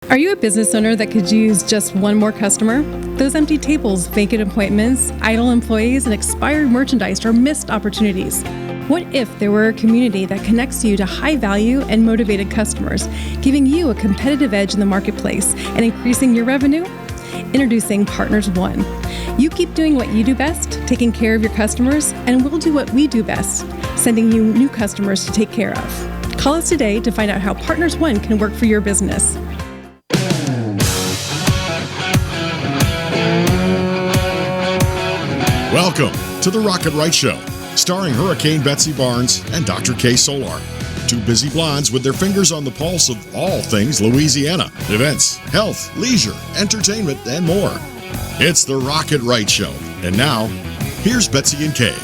Are you a business owner that could use just one more customer? Those empty tables, vacant appointments, idle employees, and expired merchandise are missed opportunities. What if there were a community that connects you to high-value and motivated customers, giving you a competitive edge in the marketplace and increasing your revenue? Introducing Partners One. You keep doing what you do best, taking care of your customers, and we'll do what we do best, sending you new customers to take care of. Call us today to find out how Partners One can work for your business. Welcome to the Rocket Right Show, starring Hurricane Betsy Barnes and Dr. Kay Solar. Two busy blondes with their fingers on the pulse of all things Louisiana. Events, health, leisure, entertainment, and more. It's the Rocket Right Show. And now, here's Betsy and Kay.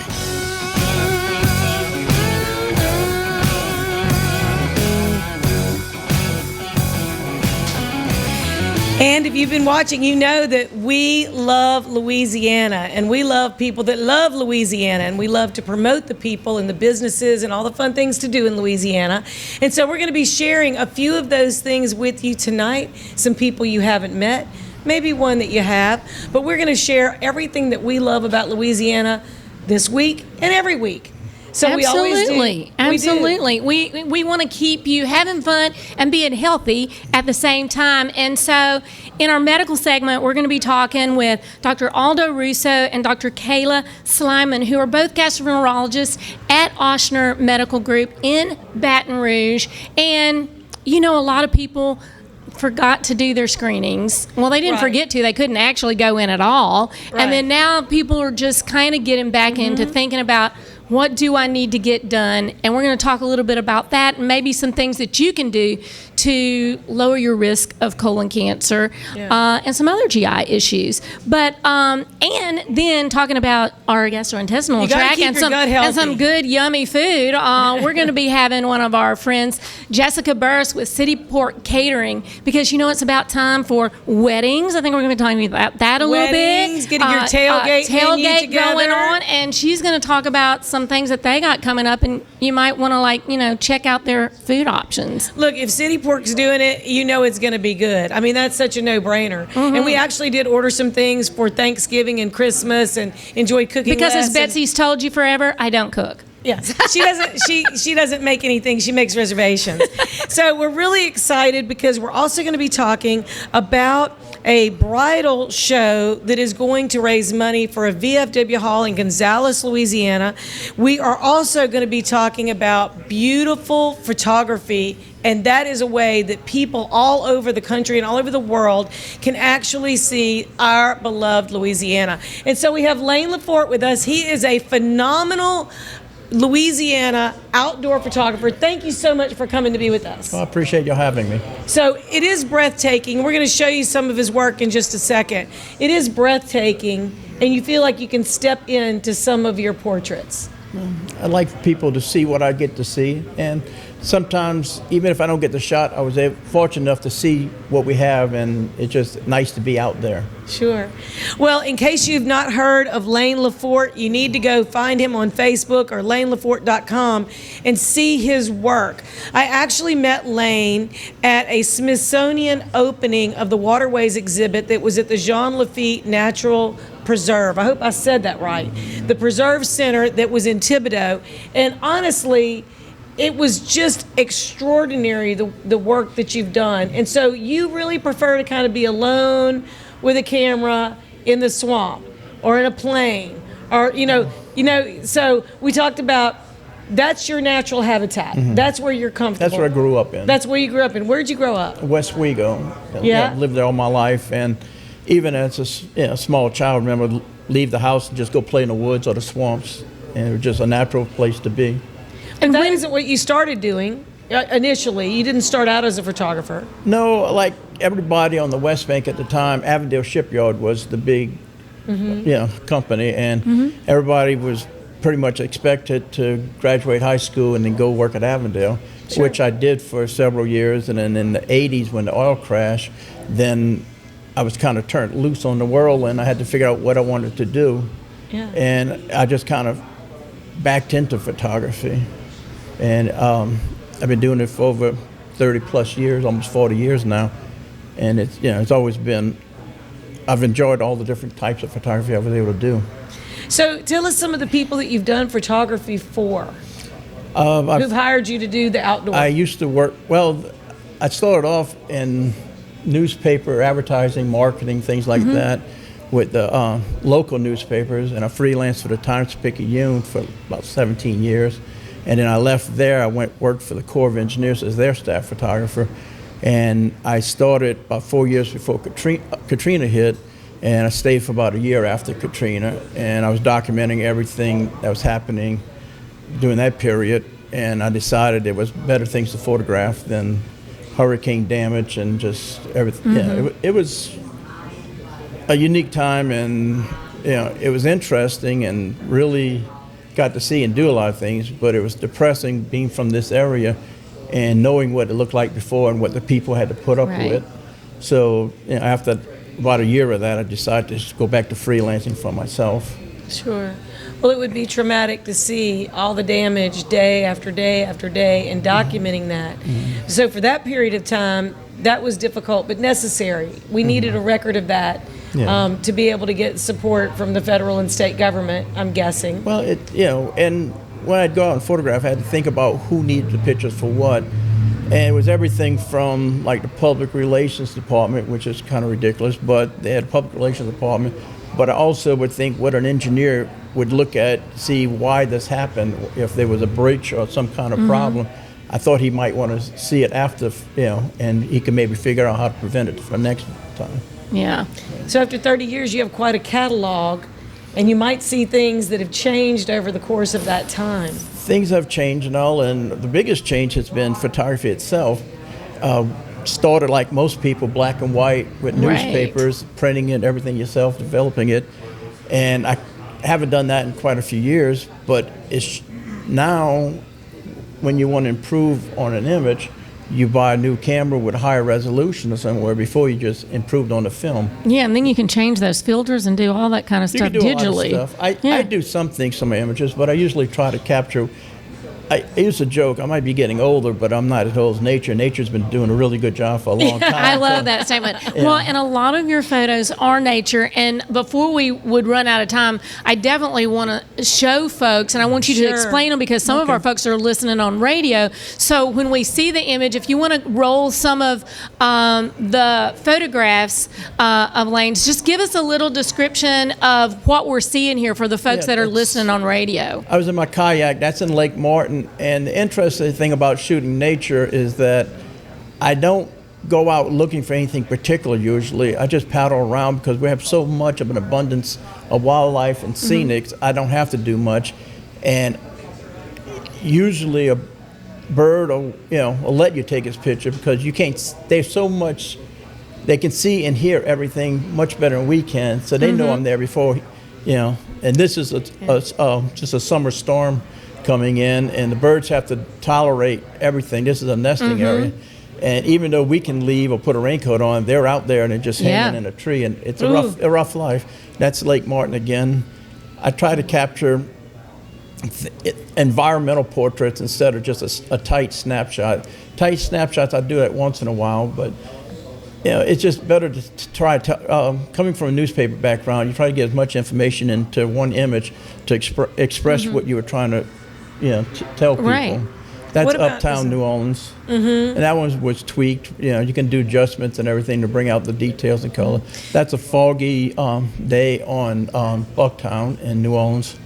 And if you've been watching, you know that we love Louisiana, and we love people that love Louisiana, and we love to promote the people and the businesses and all the fun things to do in Louisiana. And so we're going to be sharing a few of those things with you tonight, some people you haven't met, maybe one that you have, but we're going to share everything that we love about Louisiana this week and every week. So Absolutely. We want to keep you having fun and being healthy at the same time. And so in our medical segment, we're going to be talking with Dr. Aldo Russo and Dr. Kayla Silman, who are both gastroenterologists at Ochsner Medical Group in Baton Rouge. And, you know, a lot of people forgot to do their screenings. Well, they didn't forget to. They couldn't actually go in at all. Right. And then now people are just kind of getting back into thinking about, what do I need to get done? And we're going to talk a little bit about that and maybe some things that you can do to lower your risk of colon cancer and some other GI issues. But and then talking about our gastrointestinal tract and some good yummy food. We're going to be having one of our friends, Jessica Burris with City Port Catering, because you know it's about time for weddings. I think we're going to be talking about that a little bit. Getting your tailgate going on, and she's going to talk about some things that they got coming up, and you might want to check out their food options. Look, if City Pork's doing it, you know it's going to be good. I mean, that's such a no-brainer. And we actually did order some things for Thanksgiving and Christmas and enjoyed cooking because as Betsy's told you forever, I don't cook. Yes, she doesn't. She doesn't make anything. She makes reservations. So we're really excited because we're also going to be talking about a bridal show that is going to raise money for a VFW hall in Gonzales, Louisiana. We are also going to be talking about beautiful photography, and that is a way that people all over the country and all over the world can actually see our beloved Louisiana. And so we have LeFort with us. He is a phenomenal Louisiana outdoor photographer. Thank you so much for coming to be with us. Well, I appreciate you having me. So it is breathtaking. We're going to show you some of his work in just a second. It is breathtaking, and you feel like you can step into some of your portraits. I like people to see what I get to see, and sometimes, even if I don't get the shot, I was fortunate enough to see what we have, and it's just nice to be out there. Sure. Well, in case you've not heard of LeFort, you need to go find him on Facebook or LeFort.com and see his work. I actually met Lane at a Smithsonian opening of the Waterways exhibit that was at the Jean Lafitte Natural Preserve. I hope I said that right. The Preserve Center that was in Thibodaux. And honestly, it was just extraordinary, the work that you've done. And so you really prefer to kind of be alone with a camera in the swamp or in a plane or, so we talked about that's your natural habitat. That's where you're comfortable. That's where I grew up in. That's where you grew up in. Where'd you grow up? West Wego. Yeah. I've lived there all my life, and even as a small child, I remember leave the house and just go play in the woods or the swamps, and it was just a natural place to be. And that isn't what you started doing initially. You didn't start out as a photographer. No, like everybody on the West Bank at the time, Avondale Shipyard was the big company, and everybody was pretty much expected to graduate high school and then go work at Avondale, which I did for several years. And then in the 80s, when the oil crashed, then I was kind of turned loose on the world, and I had to figure out what I wanted to do. Yeah. And I just kind of backed into photography. And I've been doing it for over 30 plus years, almost 40 years now. And it's always been, I've enjoyed all the different types of photography I was able to do. So tell us some of the people that you've done photography for, who've hired you to do the outdoor. I used to work, I started off in newspaper advertising, marketing, things like that, with the local newspapers, and I freelanced for the Times-Picayune for about 17 years. And then I left there, I worked for the Corps of Engineers as their staff photographer. And I started about 4 years before Katrina hit, and I stayed for about a year after Katrina, and I was documenting everything that was happening during that period, and I decided there was better things to photograph than hurricane damage and just everything. Yeah, it was a unique time, and it was interesting and really got to see and do a lot of things, but it was depressing being from this area and knowing what it looked like before and what the people had to put up with. So after about a year of that, I decided to just go back to freelancing for myself. Sure. Well, it would be traumatic to see all the damage day after day after day and documenting that. So for that period of time, that was difficult but necessary. We needed a record of that to be able to get support from the federal and state government, I'm guessing. Well, and when I'd go out and photograph, I had to think about who needed the pictures for what. And it was everything from like the public relations department, which is kind of ridiculous, but they had a public relations department. But I also would think what an engineer would look at, see why this happened, if there was a breach or some kind of problem. I thought he might want to see it after, and he could maybe figure out how to prevent it for next time. Yeah. So after 30 years, you have quite a catalog, and you might see things that have changed over the course of that time. Things have changed and all, and the biggest change has been photography itself. Started like most people, black and white with newspapers, printing it, everything yourself, developing it. And I haven't done that in quite a few years, but it's now when you want to improve on an image, you buy a new camera with a higher resolution or somewhere. Before you just improved on the film. Yeah, and then you can change those filters and do all that kind of stuff digitally. A lot of stuff. I do some things, some images, but I usually try to capture. I used to joke, I might be getting older, but I'm not as old as nature. Nature's been doing a really good job for a long time. I love that statement. Yeah. Well, and a lot of your photos are nature. And before we would run out of time, I definitely want to show folks, and I want you to explain them because some of our folks are listening on radio. So when we see the image, if you want to roll some of the photographs of Lane's, just give us a little description of what we're seeing here for the folks that are listening on radio. I was in my kayak. That's in Lake Martin. And the interesting thing about shooting nature is that I don't go out looking for anything particular usually. I just paddle around because we have so much of an abundance of wildlife and scenics. I don't have to do much. And usually a bird will let you take his picture because you can't, there's so much, they can see and hear everything much better than we can. So they know I'm there before, and this is just a summer storm coming in, and the birds have to tolerate everything. This is a nesting area, and even though we can leave or put a raincoat on, they're out there and they're just hanging in a tree, and it's a rough life. That's Lake Martin again. I try to capture environmental portraits instead of just a tight snapshot. Tight snapshots, I do that once in a while, but it's just better to try to, coming from a newspaper background, you try to get as much information into one image to express what you were trying to tell people. Right. That's Uptown New Orleans. And that one was tweaked. You can do adjustments and everything to bring out the details and color. That's a foggy day on Bucktown in New Orleans.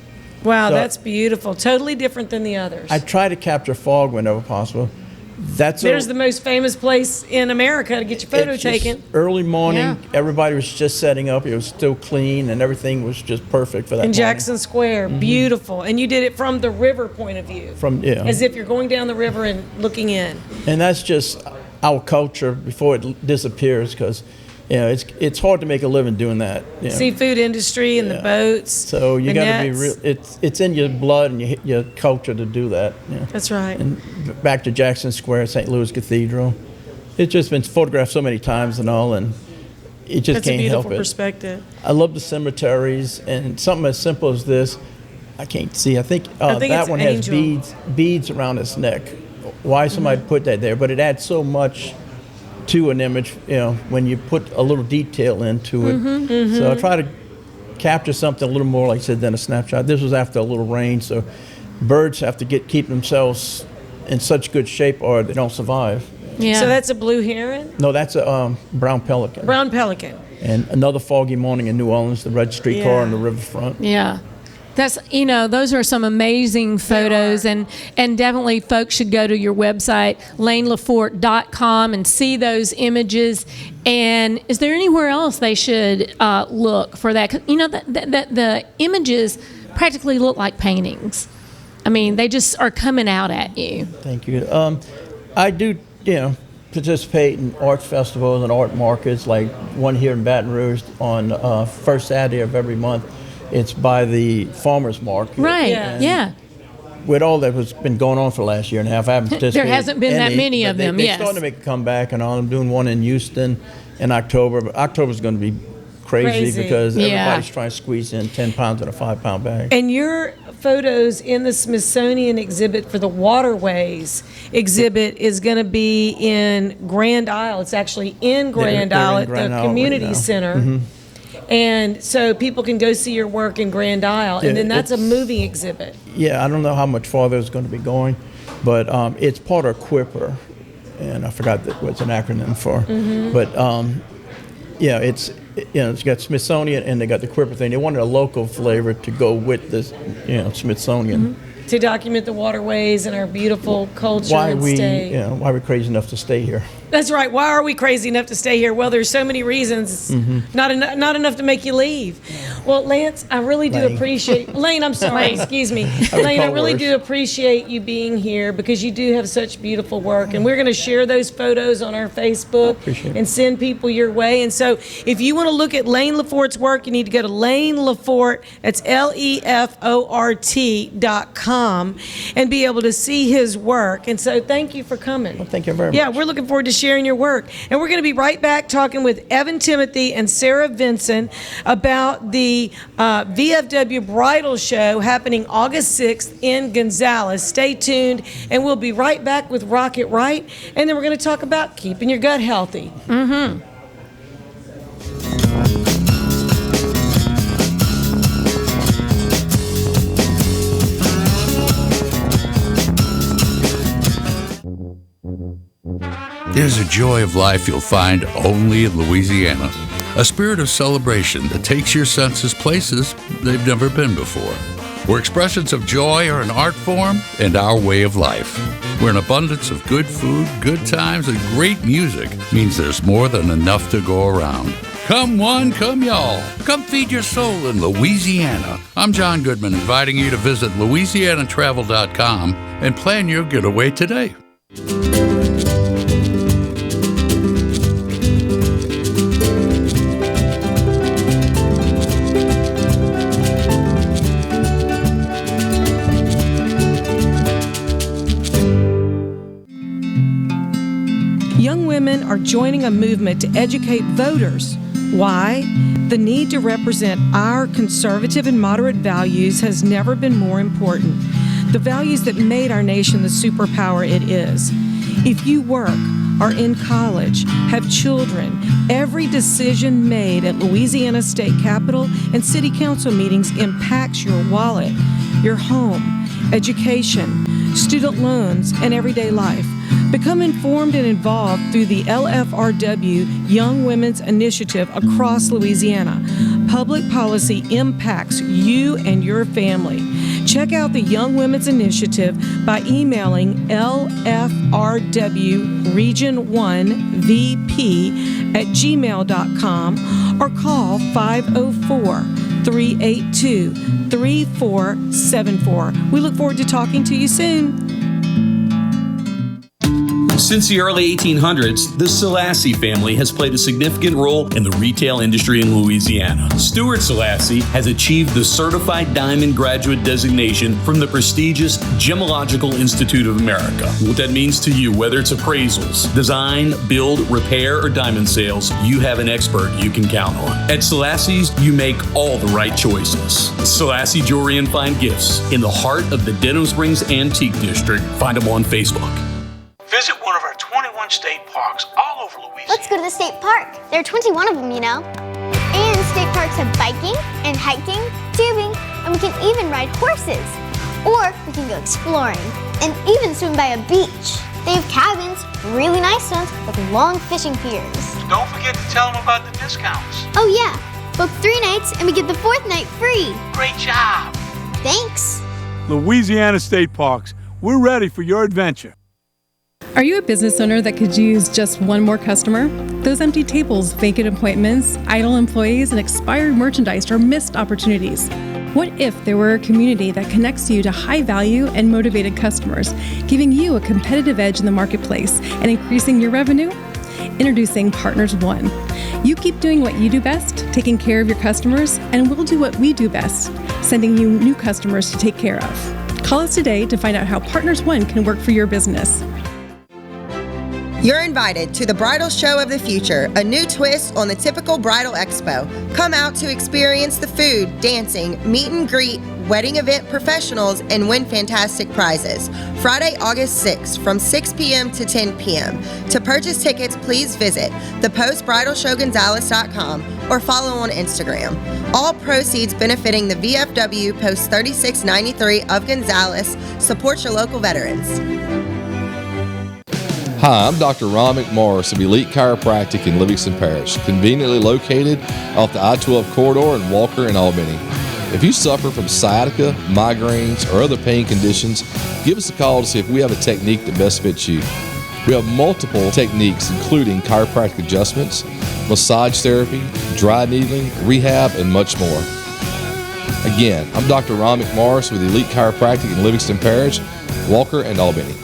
Wow, so that's beautiful. Totally different than the others. I try to capture fog whenever possible. There's the most famous place in America to get your photo taken. Early morning, everybody was just setting up. It was still clean, and everything was just perfect for that. In Jackson Square, beautiful. And you did it from the river point of view. As if you're going down the river and looking in. And that's just our culture before it disappears, because it's hard to make a living doing that. Seafood industry and the boats. So you got to be real. It's in your blood and your culture to do that. That's right. And back to Jackson Square, St. Louis Cathedral. It's just been photographed so many times and all, and it just can't help it. That's a beautiful perspective. I love the cemeteries, and something as simple as this. I can't see. I think that one has beads around its neck. Why somebody put that there? But it adds so much to an image, when you put a little detail into it. So I try to capture something a little more, like I said, than a snapshot. This was after a little rain, so birds have to keep themselves in such good shape or they don't survive. Yeah. So that's a blue heron? No, that's a brown pelican. Brown pelican. And another foggy morning in New Orleans, the red streetcar on the riverfront. Yeah. That's, those are some amazing photos, and definitely folks should go to your website, lanelefort.com, and see those images. And is there anywhere else they should look for that? 'Cause, the images practically look like paintings. I mean, they just are coming out at you. Thank you. I do, participate in art festivals and art markets, like one here in Baton Rouge on first Saturday of every month. It's by the farmers market. Right. Yeah. With all that has been going on for the last year and a half, I haven't participated. There hasn't been that many of them. They're starting to make a comeback and all. I'm doing one in Houston in October, but October's going to be crazy because everybody's trying to squeeze in 10 pounds in a 5-pound bag. And your photos in the Smithsonian exhibit for the Waterways exhibit is going to be in Grand Isle. It's actually in Grand Isle at the Community Center. And so people can go see your work in Grand Isle, and then that's a moving exhibit. Yeah, I don't know how much farther it's going to be going, but it's part of QUIPR, and I forgot what it's an acronym for. But it's got Smithsonian and they got the QUIPR thing. They wanted a local flavor to go with this, Smithsonian. To document the waterways and our beautiful culture and state. Why are we crazy enough to stay here? That's right. Why are we crazy enough to stay here? Well, there's so many reasons. It's not enough to make you leave. Well, Lance, I really do appreciate... Lane, I'm sorry. Excuse me. Lane, I really do appreciate you being here because you do have such beautiful work. And we're going to share those photos on our Facebook and send people your way. And so if you want to look at Lane LeFort's work, you need to go to Lane LeFort, that's LEFORT.com, and be able to see his work. And so thank you for coming. Well, thank you very much. Yeah, we're looking forward to sharing your work. And we're going to be right back talking with Evan Timothy and Sarah Vincent about the VFW Bridal Show happening August 6th in Gonzales. Stay tuned, and we'll be right back with Rocket Right, and then we're going to talk about keeping your gut healthy. There's a joy of life you'll find only in Louisiana. A spirit of celebration that takes your senses places they've never been before. Where expressions of joy are an art form and our way of life. Where an abundance of good food, good times, and great music means there's more than enough to go around. Come one, come y'all. Come feed your soul in Louisiana. I'm John Goodman, inviting you to visit LouisianaTravel.com and plan your getaway today. Young women are joining a movement to educate voters. Why? The need to represent our conservative and moderate values has never been more important. The values that made our nation the superpower it is. If you work, are in college, have children, every decision made at Louisiana State Capitol and City Council meetings impacts your wallet, your home, education, student loans, and everyday life. Become informed and involved through the LFRW Young Women's Initiative across Louisiana. Public policy impacts you and your family. Check out the Young Women's Initiative by emailing lfrwregion1vp@gmail.com or call 504-382-3474. We look forward to talking to you soon. Since the early 1800s, the Selassie family has played a significant role in the retail industry in Louisiana. Stuart Selassie has achieved the Certified Diamond Graduate designation from the prestigious Gemological Institute of America. What that means to you, whether it's appraisals, design, build, repair, or diamond sales, you have an expert you can count on. At Selassie's, you make all the right choices. Selassie Jewelry and Fine Gifts in the heart of the Denham Springs Antique District. Find them on Facebook. Visit one of our 21 state parks all over Louisiana. Let's go to the state park. There are 21 of them, you know. And state parks have biking and hiking, tubing, and we can even ride horses. Or we can go exploring and even swim by a beach. They have cabins, really nice ones, with long fishing piers. Don't forget to tell them about the discounts. Oh yeah, book 3 nights and we get the 4th night free. Great job. Thanks. Louisiana State Parks, we're ready for your adventure. Are you a business owner that could use just one more customer? Those empty tables, vacant appointments, idle employees, and expired merchandise are missed opportunities. What if there were a community that connects you to high-value and motivated customers, giving you a competitive edge in the marketplace and increasing your revenue? Introducing Partners One. You keep doing what you do best, taking care of your customers, and we'll do what we do best, sending you new customers to take care of. Call us today to find out how Partners One can work for your business. You're invited to the Bridal Show of the Future, a new twist on the typical bridal expo. Come out to experience the food, dancing, meet and greet, wedding event professionals, and win fantastic prizes. Friday, August 6th from 6 p.m. to 10 p.m. To purchase tickets, please visit thepostbridalshowgonzales.com or follow on Instagram. All proceeds benefiting the VFW Post 3693 of Gonzales. Support your local veterans. Hi, I'm Dr. Ron McMorris of Elite Chiropractic in Livingston Parish, conveniently located off the I-12 corridor in Walker and Albany. If you suffer from sciatica, migraines, or other pain conditions, give us a call to see if we have a technique that best fits you. We have multiple techniques including chiropractic adjustments, massage therapy, dry needling, rehab, and much more. Again, I'm Dr. Ron McMorris with Elite Chiropractic in Livingston Parish, Walker, and Albany.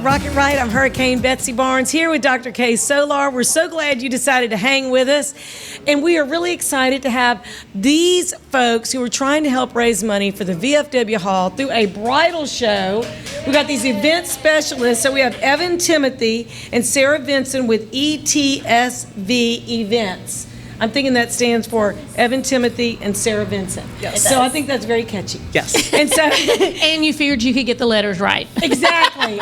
Rocket Right. I'm Hurricane Betsy Barnes here with Dr. Kay Solar. We're so glad you decided to hang with us. And we are really excited to have these folks who are trying to help raise money for the VFW Hall through a bridal show. We've got these event specialists. So we have Evan Timothy and Sarah Vincent with ETSV Events. I'm thinking that stands for Evan Timothy and Sarah Vincent. Yes. So I think that's very catchy. Yes. And so and you figured you could get the letters right. Exactly.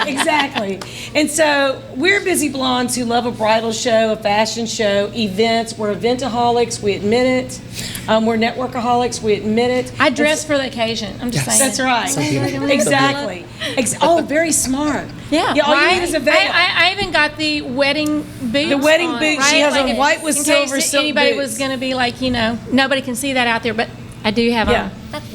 And so we're busy blondes who love a bridal show, a fashion show, events. We're eventaholics. We admit it. We're networkaholics. We admit it. I dress for the occasion. I'm just saying. That's right. So beautiful. Exactly. Oh, very smart. Yeah. All you need is a veil. I even got the wedding boots. The wedding on, boots. Right? She has like on white with silver silk anybody boots. was going to be like, nobody can see that out there, but I do have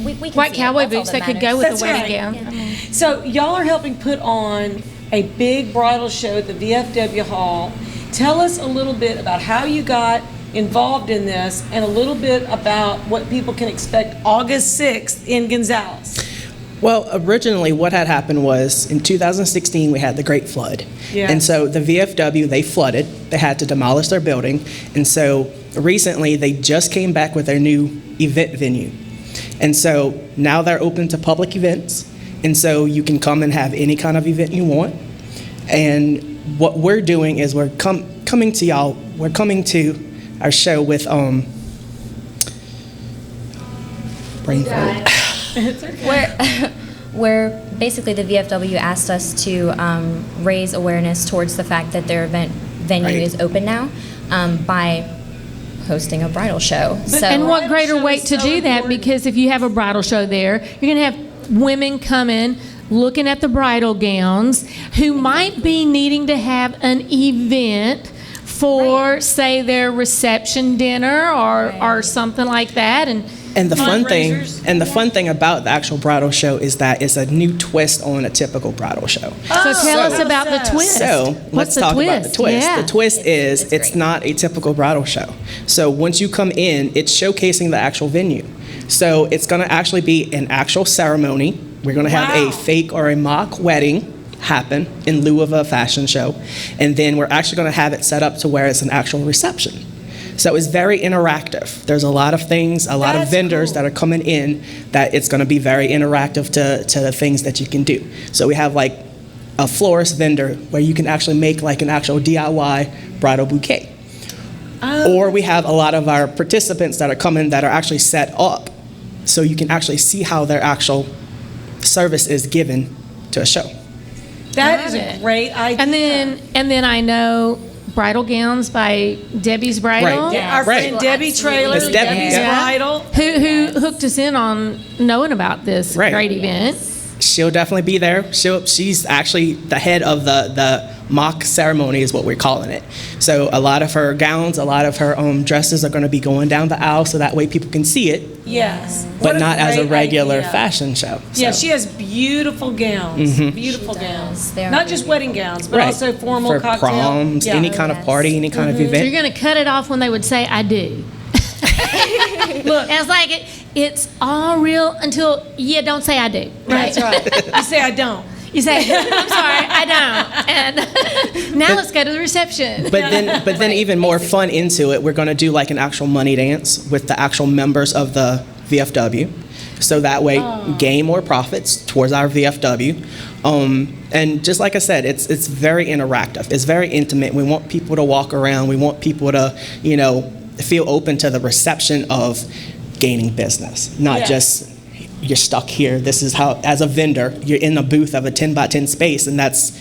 we can white see cowboy it. boots That's that could go with That's the wedding right. gown. Yeah. I mean, So y'all are helping put on a big bridal show at the VFW Hall. Tell us a little bit about how you got involved in this and a little bit about what people can expect August 6th in Gonzales. Well, originally what had happened was in 2016 we had the Great Flood. Yes. And so the VFW, they flooded. They had to demolish their building. And so recently they just came back with their new event venue. And so now they're open to public events. And so you can come and have any kind of event you want. And what we're doing is we're coming to y'all. We're coming to our show with brain fog. Where basically the VFW asked us to raise awareness towards the fact that their event venue is open now by hosting a bridal show. And what greater way to do that, because if you have a bridal show there, you're going to have women come in looking at the bridal gowns who might be needing to have an event for, say, their reception dinner or something like that. And the fun thing about the actual bridal show is that it's a new twist on a typical bridal show. So tell us about the twist. So let's talk about the twist. Yeah. The twist is it's not a typical bridal show. So once you come in, it's showcasing the actual venue. So it's going to actually be an actual ceremony. We're going to have a fake or a mock wedding happen in lieu of a fashion show. And then we're actually going to have it set up to where it's an actual reception. So it's very interactive. There's a lot of things, a lot of vendors that are coming in that it's going to be very interactive to the things that you can do. So we have like a florist vendor where you can actually make like an actual DIY bridal bouquet. Or we have a lot of our participants that are coming that are actually set up so you can actually see how their actual service is given to a show. That is a great idea. And then I know bridal gowns by Debbie's Bridal. Right. Yeah, our friend Debbie Traylor, Debbie's Bridal. Who hooked us in on knowing about this great event. She'll definitely be there. She's actually the head of the mock ceremony is what we're calling it. So a lot of her gowns, a lot of her dresses are going to be going down the aisle so that way people can see it. Yes. But not as a regular fashion show. Yeah, she has beautiful gowns. Beautiful gowns. Not just wedding gowns, but also formal for cocktail. proms, any kind of party, any kind of event. So you're going to cut it off when they would say, I do. Look, it's like it's all real until you don't say I do. Right? That's right. You say I don't. You say, I'm sorry, I don't. And now let's go to the reception. But then even more fun into it, we're going to do like an actual money dance with the actual members of the VFW. So that way, gain more profits towards our VFW. And just like I said, it's very interactive. It's very intimate. We want people to walk around. We want people to, feel open to the reception of gaining business, not just you're stuck here. This is how, as a vendor, you're in a booth of a 10 by 10 space, and that's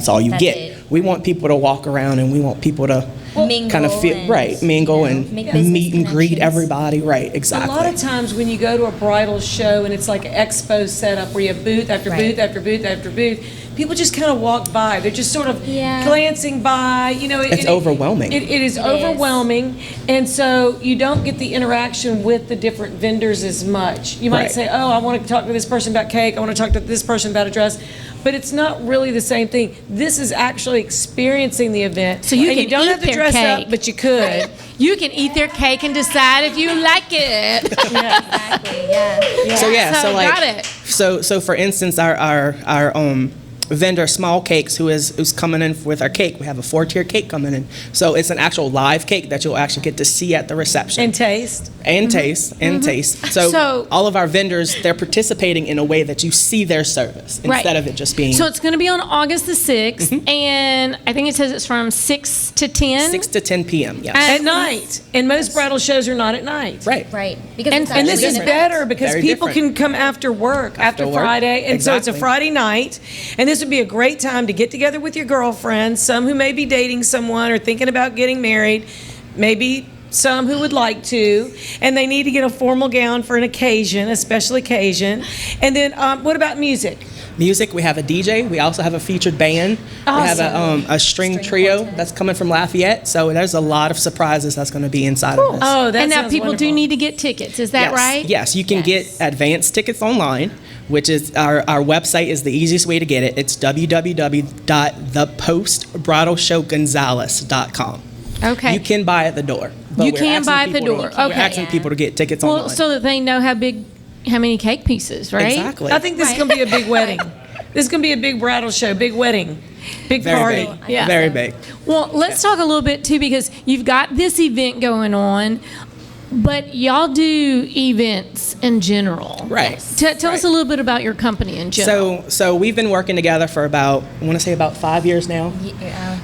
all you get. It. We want people to walk around, and we want people to kind of feel mingle and meet and greet everybody. Right, exactly. A lot of times when you go to a bridal show and it's like an expo setup where you have booth after booth after booth after booth, people just kind of walk by. They're just sort of glancing by. It's overwhelming. It is overwhelming, and so you don't get the interaction with the different vendors as much. You might say, "Oh, I want to talk to this person about cake. I want to talk to this person about a dress." But it's not really the same thing. This is actually experiencing the event. So you don't have to dress up, but you could. You can eat their cake and decide if you like it. Exactly. Yeah. Got it. So for instance, our vendor Small Cakes, who's coming in with our cake. We have a 4-tier cake coming in. So it's an actual live cake that you'll actually get to see at the reception. And taste. Taste. So all of our vendors, they're participating in a way that you see their service instead of it just being. So it's going to be on August the 6th, and I think it says it's from 6 to 10? 6 to 10 p.m., yes. At night. And most bridal shows are not at night. Right. Because and this is better because people can come after work, after Friday. And so it's a Friday night. And this would be a great time to get together with your girlfriends, some who may be dating someone or thinking about getting married, maybe some who would like to, and they need to get a formal gown for an occasion, a special occasion. And then what about music? Music, we have a DJ. We also have a featured band. Awesome. We have a string trio that's coming from Lafayette. So there's a lot of surprises that's going to be inside of this. Oh, that and now sounds people wonderful. do need to get tickets. Is that right? Yes, you can get advanced tickets online, which is our website is the easiest way to get it. It's www.thepostbridalshowgonzales.com. Okay. You can buy at the door. But you can buy at the door. We're asking people to get tickets online. So that they know how many cake pieces, right? Exactly. I think this is going to be a big wedding. This is going to be a big bridal show, big wedding, big Very party. big. Yeah. Very big. Well, let's talk a little bit too, because you've got this event going on, but y'all do events in general. Right. Tell us a little bit about your company in general. So we've been working together for about 5 years now. I was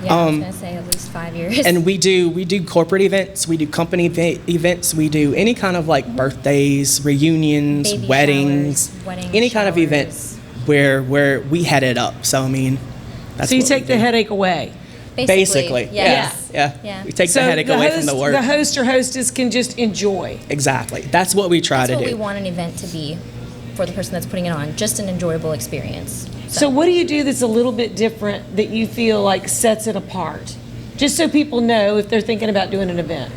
going to say at least 5 years. And we do corporate events, we do company events, we do any kind of like birthdays, reunions, Baby weddings, showers, any kind of event where we head it up. So I mean, that's So you what take we the do. headache away. Basically, yes. yeah. We take the headache away from the work. The host or hostess can just enjoy. Exactly. That's what we try to do. That's what we want an event to be for the person that's putting it on, just an enjoyable experience. So what do you do that's a little bit different that you feel like sets it apart? Just so people know if they're thinking about doing an event.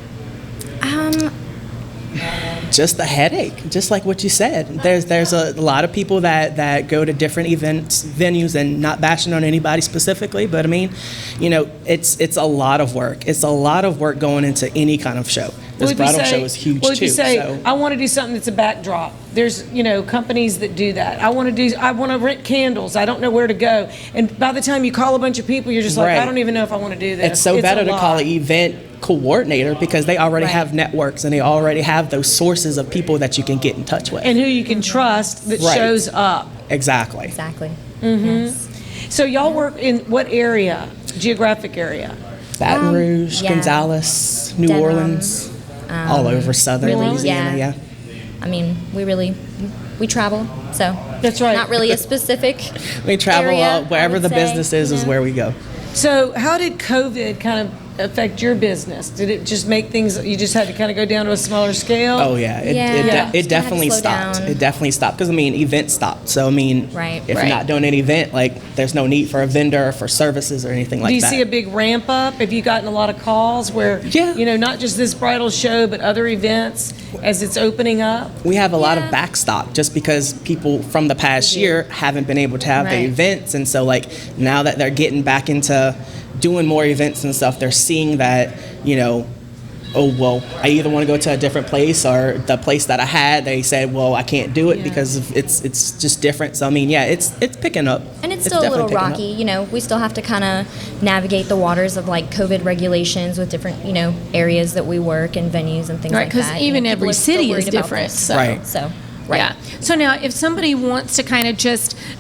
Just the headache, just like what you said. There's a lot of people that go to different venues, and not bashing on anybody specifically, but I mean, it's a lot of work. It's a lot of work going into any kind of show. This bridal show is huge too. Well, if you say, I want to do something that's a backdrop, there's companies that do that. I want to rent candles. I don't know where to go, and by the time you call a bunch of people, you're just like, I don't even know if I want to do this. It's so better to call an event coordinator because they already have networks and they already have those sources of people that you can get in touch with and who you can trust that shows up. Exactly. Exactly. Mm-hmm. Yes. So y'all work in what area, geographic area? Baton Rouge, yeah. Gonzales, New Denham, Orleans, all over southern Louisiana. Yeah. I mean, we travel, so that's right. Not really a specific. We travel area, wherever the business is where we go. So how did COVID kind of affect your business? Did it just make things, you just had to kind of go down to a smaller scale? Oh yeah, it definitely stopped. It definitely stopped because events stopped. So if you're not doing an event, like there's no need for a vendor for services or anything like that. Do you see a big ramp up? Have you gotten a lot of calls where, not just this bridal show, but other events as it's opening up? We have a lot of backstock just because people from the past year haven't been able to have the events, and so now that they're getting back into doing more events and stuff, they're seeing that, I either want to go to a different place, or the place that I had, they said, well, I can't do it because it's just different. So it's picking up. And it's still a little rocky, we still have to kind of navigate the waters of COVID regulations with different, areas that we work and venues and things like that. Right, because even every city is different. Right. So now if somebody wants to kind of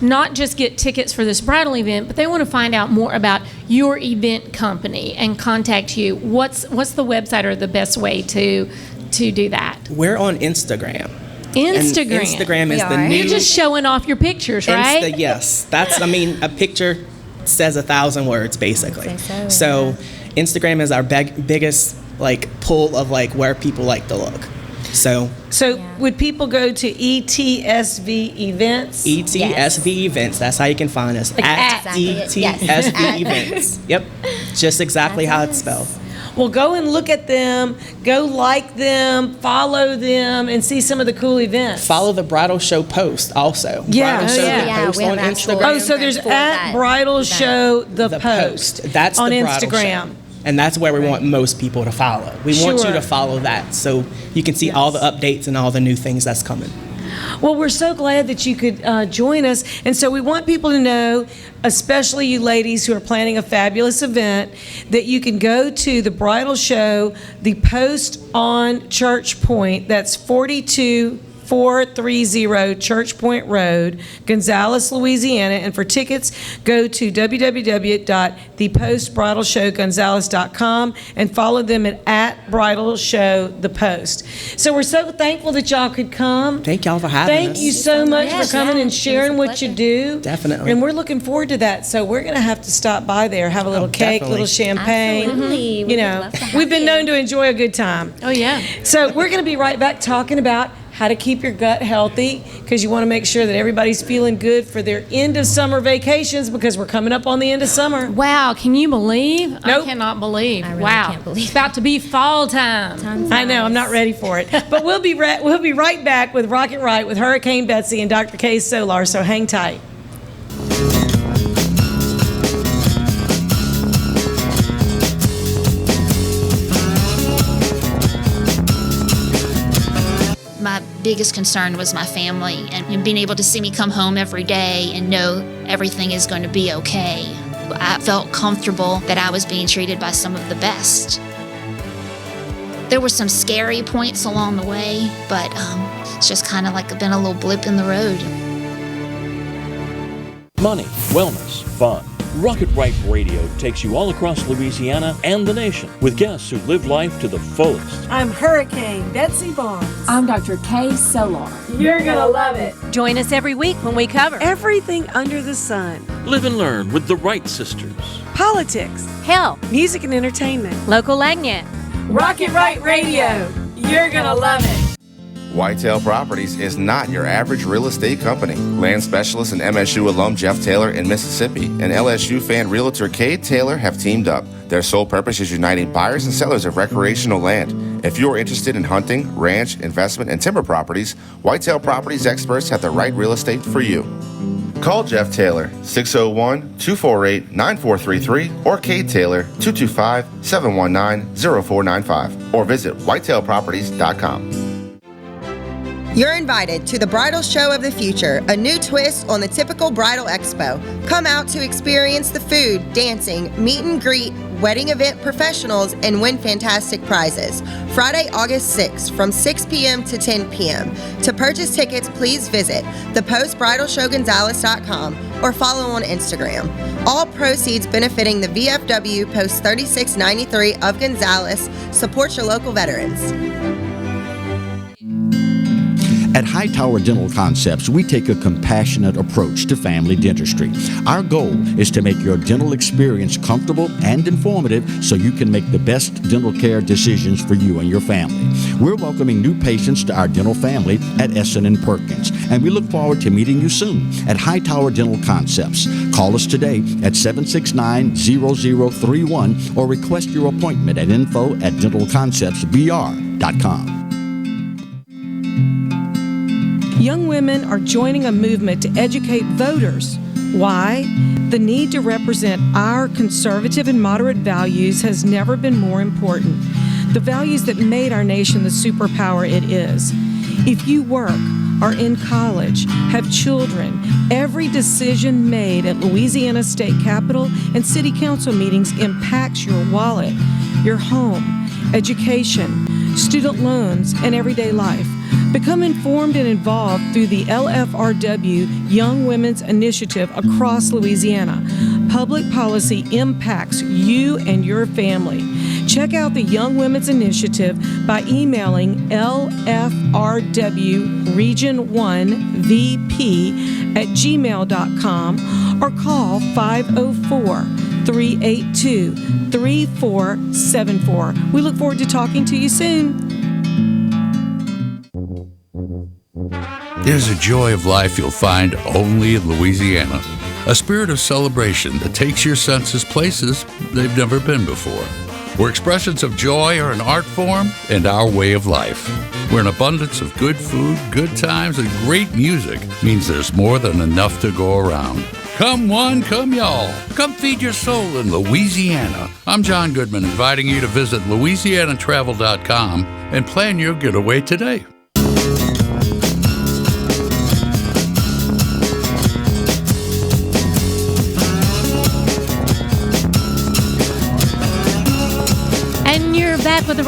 not just get tickets for this bridal event, but they want to find out more about your event company and contact you, what's the website or the best way to do that? We're on Instagram. Instagram is the new... You're just showing off your pictures, right? Yes. That's, a picture says 1,000 words, basically. So Instagram is our biggest, pull of, where people like to look. So would people go to ETSV events? ETSV events. That's how you can find us. At ETSV events. Yep. Just exactly how it's spelled. Well, go and look at them, go like them, follow them, and see some of the cool events. Follow the Bridal Show post also. Yeah. Bridal Show post on Instagram. Oh, so there's at Bridal Show the post. That's on the Instagram. Show. And that's where we want most people to follow. We want you to follow that so you can see all the updates and all the new things that's coming. Well, we're so glad that you could join us. And so we want people to know, especially you ladies who are planning a fabulous event, that you can go to the bridal show, the post on Church Point. That's 42430 Church Point Road, Gonzales, Louisiana. And for tickets, go to www.thepostbridalshowgonzales.com and follow them at Bridal Show The Post. So we're so thankful that y'all could come. Thank y'all for having us. Thank you so much for coming and sharing what you do. Definitely. And we're looking forward to that. So we're going to have to stop by there, have a little cake, a little champagne. Absolutely. We've been known to enjoy a good time. Oh, yeah. So we're going to be right back talking about how to keep your gut healthy, because you want to make sure that everybody's feeling good for their end of summer vacations, because we're coming up on the end of summer. Wow, can you believe? Nope. I cannot believe. I really wow. can't believe it's about to be fall time. I know, I'm not ready for it. But we'll be right back with Rocket Right with Hurricane Betsy and Dr. Kay Solar, so hang tight. My biggest concern was my family and being able to see me come home every day and know everything is going to be okay. I felt comfortable that I was being treated by some of the best. There were some scary points along the way, but it's just kind of been a little blip in the road. Money, wellness, fun. Rocket Right Radio takes you all across Louisiana and the nation with guests who live life to the fullest. I'm Hurricane Betsy Barnes. I'm Dr. Kay Solar. You're gonna love it. Join us every week when we cover everything under the sun. Live and learn with the Wright sisters. Politics, health, music and entertainment, local agnet. Rocket Right Radio. You're gonna love it. Whitetail Properties is not your average real estate company. Land specialist and MSU alum Jeff Taylor in Mississippi and LSU fan realtor Kay Taylor have teamed up. Their sole purpose is uniting buyers and sellers of recreational land. If you're interested in hunting, ranch, investment, and timber properties, Whitetail Properties experts have the right real estate for you. Call Jeff Taylor, 601-248-9433, or Kay Taylor, 225-719-0495, or visit whitetailproperties.com. You're invited to the Bridal Show of the Future, a new twist on the typical bridal expo. Come out to experience the food, dancing, meet and greet, wedding event professionals, and win fantastic prizes. Friday, August 6th from 6 p.m. to 10 p.m. To purchase tickets, please visit thepostbridalshowgonzales.com or follow on Instagram. All proceeds benefiting the VFW Post 3693 of Gonzales. Support your local veterans. At Hightower Dental Concepts, we take a compassionate approach to family dentistry. Our goal is to make your dental experience comfortable and informative so you can make the best dental care decisions for you and your family. We're welcoming new patients to our dental family at Essen & Perkins, and we look forward to meeting you soon at Hightower Dental Concepts. Call us today at 769-0031 or request your appointment at info@dentalconceptsbr.com. Young women are joining a movement to educate voters. Why? The need to represent our conservative and moderate values has never been more important. The values that made our nation the superpower it is. If you work, are in college, have children, every decision made at Louisiana State Capitol and City Council meetings impacts your wallet, your home, education, student loans, and everyday life. Become informed and involved through the LFRW Young Women's Initiative across Louisiana. Public policy impacts you and your family. Check out the Young Women's Initiative by emailing lfrw-region1vp@gmail.com or call 504-382-3474. We look forward to talking to you soon. There's a joy of life you'll find only in Louisiana. A spirit of celebration that takes your senses places they've never been before. Where expressions of joy are an art form and our way of life. Where an abundance of good food, good times, and great music means there's more than enough to go around. Come one, come y'all. Come feed your soul in Louisiana. I'm John Goodman, inviting you to visit LouisianaTravel.com and plan your getaway today. Back with the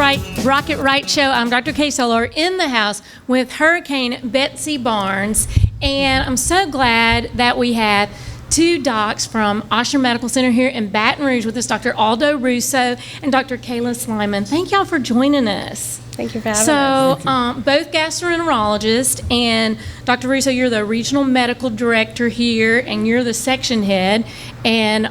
Rocket Right Show. I'm Dr. Kay Solar in the house with Hurricane Betsy Barnes, and I'm so glad that we have two docs from Osher Medical Center here in Baton Rouge with us, Dr. Aldo Russo and Dr. Kayla Silman. Thank y'all for joining us. Thank you for having us. So, both gastroenterologists, and Dr. Russo, you're the regional medical director here, and you're the section head. And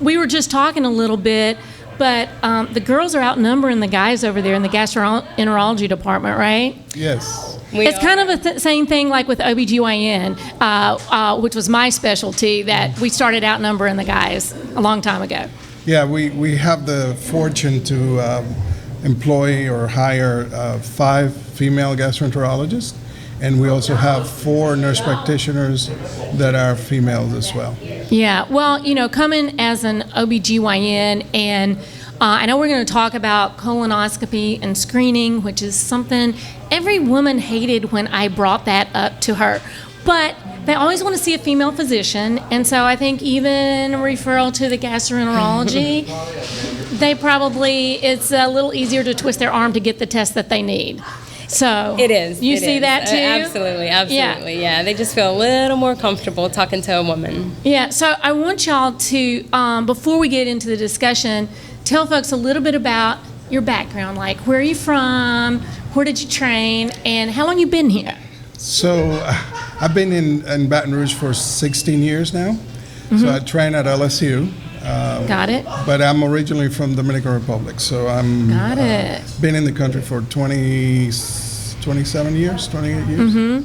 we were just talking a little bit. But the girls are outnumbering the guys over there in the gastroenterology department, right? Yes. It's kind of the same thing like with OBGYN, which was my specialty, that we started outnumbering the guys a long time ago. Yeah, we have the fortune to employ or hire 5 female gastroenterologists, and we also have 4 nurse practitioners that are females as well. Yeah, well, coming as an OBGYN, and I know we're going to talk about colonoscopy and screening, which is something every woman hated when I brought that up to her. But they always want to see a female physician, and so I think even a referral to the gastroenterology, it's a little easier to twist their arm to get the test that they need. So it is. You see that too? Absolutely. Yeah, they just feel a little more comfortable talking to a woman. Yeah. So I want y'all to, before we get into the discussion, tell folks a little bit about your background. Like, where are you from? Where did you train? And how long you been here? So I've been in Baton Rouge for 16 years now. Mm-hmm. So I trained at LSU. Got it. But I'm originally from Dominican Republic, so I'm been in the country for 27 years, 28 years. Mm-hmm.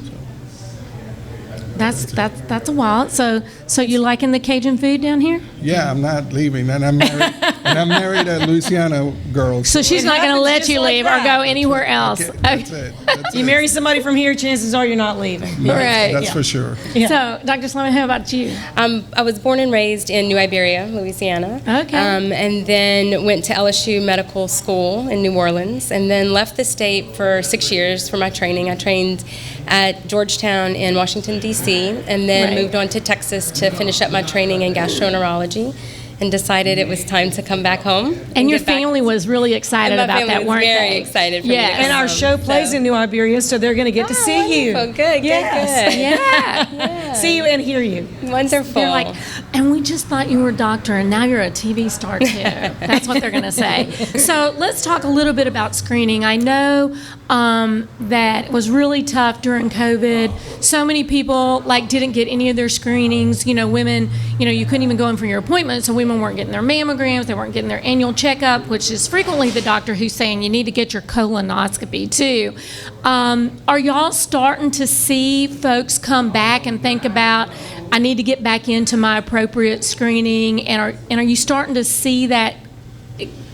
So. That's a while. So So you liking the Cajun food down here? Yeah, I'm not leaving, and I'm married a Louisiana girl. So she's not going to let you leave or go anywhere else. Okay, that's it. You marry somebody from here, chances are you're not leaving. Right. That's for sure. Yeah. So, Dr. Silman, how about you? I was born and raised in New Iberia, Louisiana. Okay. And then went to LSU Medical School in New Orleans, and then left the state for 6 years for my training. I trained at Georgetown in Washington, D.C., and then moved on to Texas to finish up my training in gastroenterology, and decided it was time to come back home. And your family was really excited about that, weren't they? Very excited for me to come and our home, show plays in New Iberia, so they're going to get to see you. Wonderful. Good, Yes. good. Yeah. See you and hear you. Wonderful. They're like, and we just thought you were a doctor, and now you're a TV star, too. That's what they're going to say. So let's talk a little bit about screening. I know that it was really tough during COVID. So many people, didn't get any of their screenings. Women, you couldn't even go in for your appointment, so women weren't getting their mammograms, they weren't getting their annual checkup, which is frequently the doctor who's saying you need to get your colonoscopy, too. Are y'all starting to see folks come back and think about, I need to get back into my appropriate screening, and are you starting to see that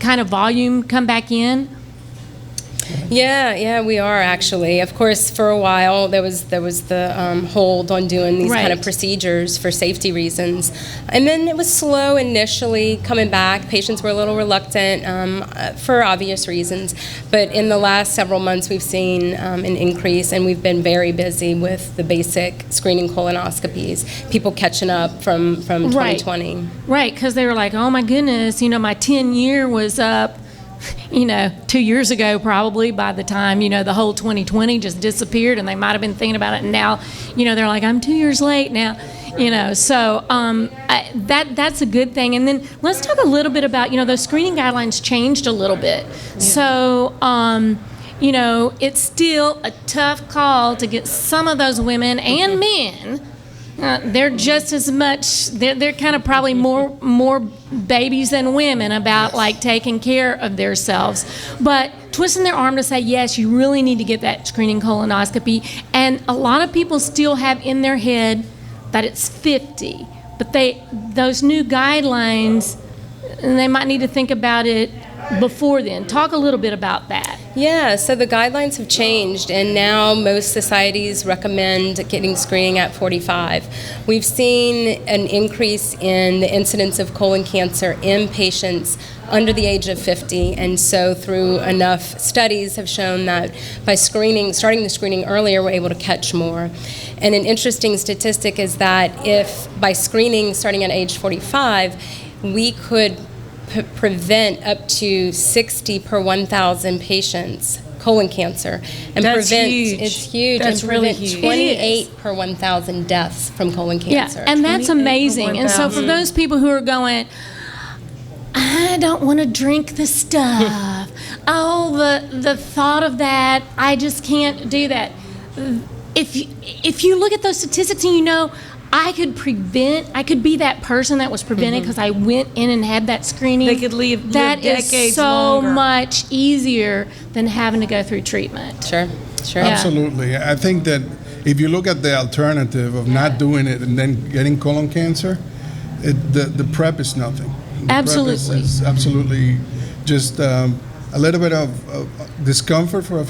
kind of volume come back in? Yeah, we are actually. Of course, for a while there was the hold on doing these kind of procedures for safety reasons, and then it was slow initially coming back. Patients were a little reluctant for obvious reasons, but in the last several months we've seen an increase, and we've been very busy with the basic screening colonoscopies. People catching up from 2020. Right, because they were like, oh my goodness, my 10-year was up 2 years ago probably by the time, the whole 2020 just disappeared, and they might have been thinking about it, and now, they're like, I'm 2 years late now, so that's a good thing. And then let's talk a little bit about, those screening guidelines changed a little bit. Yeah. So, it's still a tough call to get some of those women and men. They're just as much, they're kind of probably more babies than women about taking care of themselves, but twisting their arm to say, yes, you really need to get that screening colonoscopy. And a lot of people still have in their head that it's 50, but those new guidelines, and they might need to think about it before then. Talk a little bit about that. Yeah, so the guidelines have changed, and now most societies recommend getting screening at 45. We've seen an increase in the incidence of colon cancer in patients under the age of 50, and so through enough studies have shown that by starting the screening earlier, we're able to catch more. And an interesting statistic is that if by screening starting at age 45, we could prevent up to 60 per 1,000 patients colon cancer, and That's huge. It's huge. That's and really prevent huge. 28 per 1,000 deaths from colon cancer. Yeah, and that's amazing. And so for those people who are going, I don't want to drink the stuff. The thought of that, I just can't do that. If you look at those statistics and I could be that person that was prevented because I went in and had that screening. They could live that decades is so longer. much easier than having to go through treatment. Sure. Absolutely. I think that if you look at the alternative of not doing it and then getting colon cancer, the prep is nothing. Absolutely. Prep is absolutely just a little bit of discomfort for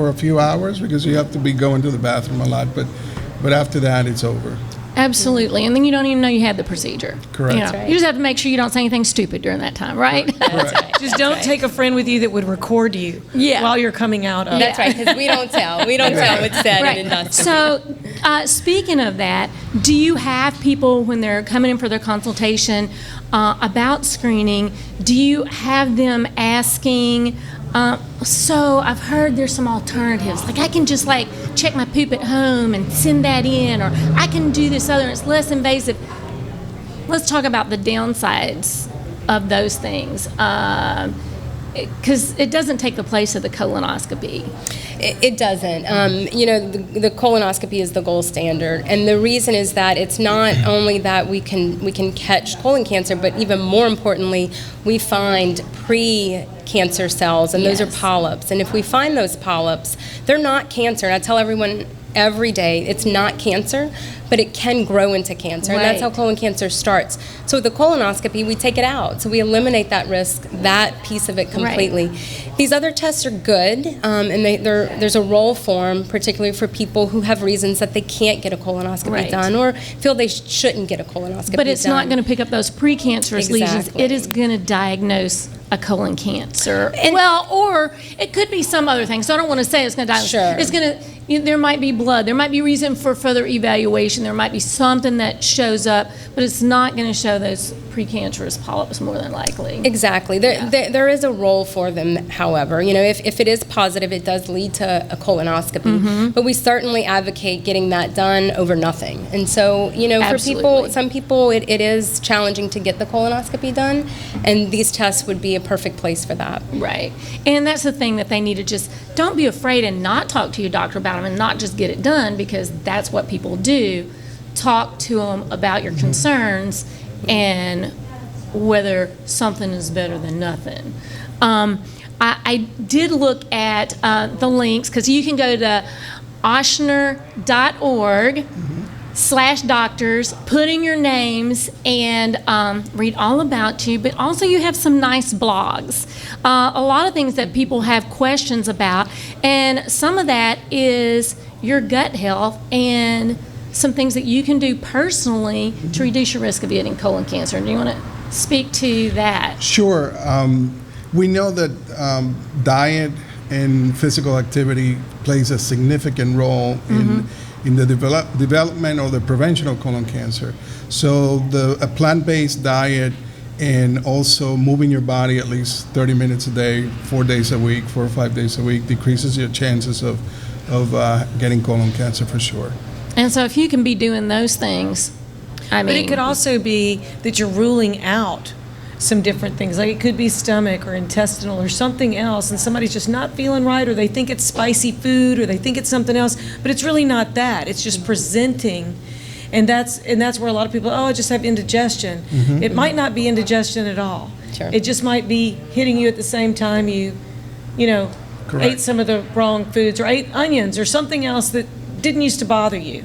a few hours because you have to be going to the bathroom a lot, but after that it's over. Absolutely, and then you don't even know you had the procedure. Correct. That's right. You just have to make sure you don't say anything stupid during that time, right? Correct. Just don't take a friend with you that would record you while you're coming out of. That's right, because we don't tell. We don't tell what's said in endoscopy. So, speaking of that, do you have people when they're coming in for their consultation about screening? Do you have them asking? So I've heard there's some alternatives. I can just check my poop at home and send that in, or I can do this other, it's less invasive. Let's talk about the downsides of those things. Because it doesn't take the place of the colonoscopy. It doesn't. The colonoscopy is the gold standard, and the reason is that it's not only that we can catch colon cancer, but even more importantly, we find pre-cancer cells, and those are polyps. And if we find those polyps, they're not cancer. And I tell everyone every day. It's not cancer, but it can grow into cancer, and that's how colon cancer starts. So with the colonoscopy, we take it out. So we eliminate that risk, that piece of it completely. These other tests are good, and there's a role for them, particularly for people who have reasons that they can't get a colonoscopy done or feel they shouldn't get a colonoscopy done. But it's not going to pick up those precancerous lesions. It is going to diagnose a colon cancer. Or it could be some other thing. So I don't want to say it's going to diagnose. Sure. It's going to. There might be blood. There might be reason for further evaluation. There might be something that shows up, but it's not going to show those precancerous polyps more than likely. Exactly. There is a role for them, however. If it is positive, it does lead to a colonoscopy. But we certainly advocate getting that done over nothing. And so, for some people, it is challenging to get the colonoscopy done, and these tests would be a perfect place for that. Right. And that's the thing that they need to just, don't be afraid and not talk to your doctor about them and not just get it done, because that's what people do. Talk to them about your concerns and whether something is better than nothing. I did look at the links, because you can go to ochsner.org/doctors, put in your names, and read all about you. But also you have some nice blogs. A lot of things that people have questions about, and some of that is your gut health and some things that you can do personally to reduce your risk of getting colon cancer. Do you want to speak to that? Sure. We know that diet and physical activity plays a significant role in the development or the prevention of colon cancer. So a plant-based diet and also moving your body at least 30 minutes a day, 4 days a week, 4 or 5 days a week, decreases your chances of getting colon cancer for sure. And so if you can be doing those things, But it could also be that you're ruling out some different things. Like it could be stomach or intestinal or something else, and somebody's just not feeling right, or they think it's spicy food, or they think it's something else, but it's really not that. It's just presenting. And that's where a lot of people, I just have indigestion. It might not be indigestion at all. Sure. It just might be hitting you at the same time you ate some of the wrong foods, or ate onions or something else that didn't used to bother you.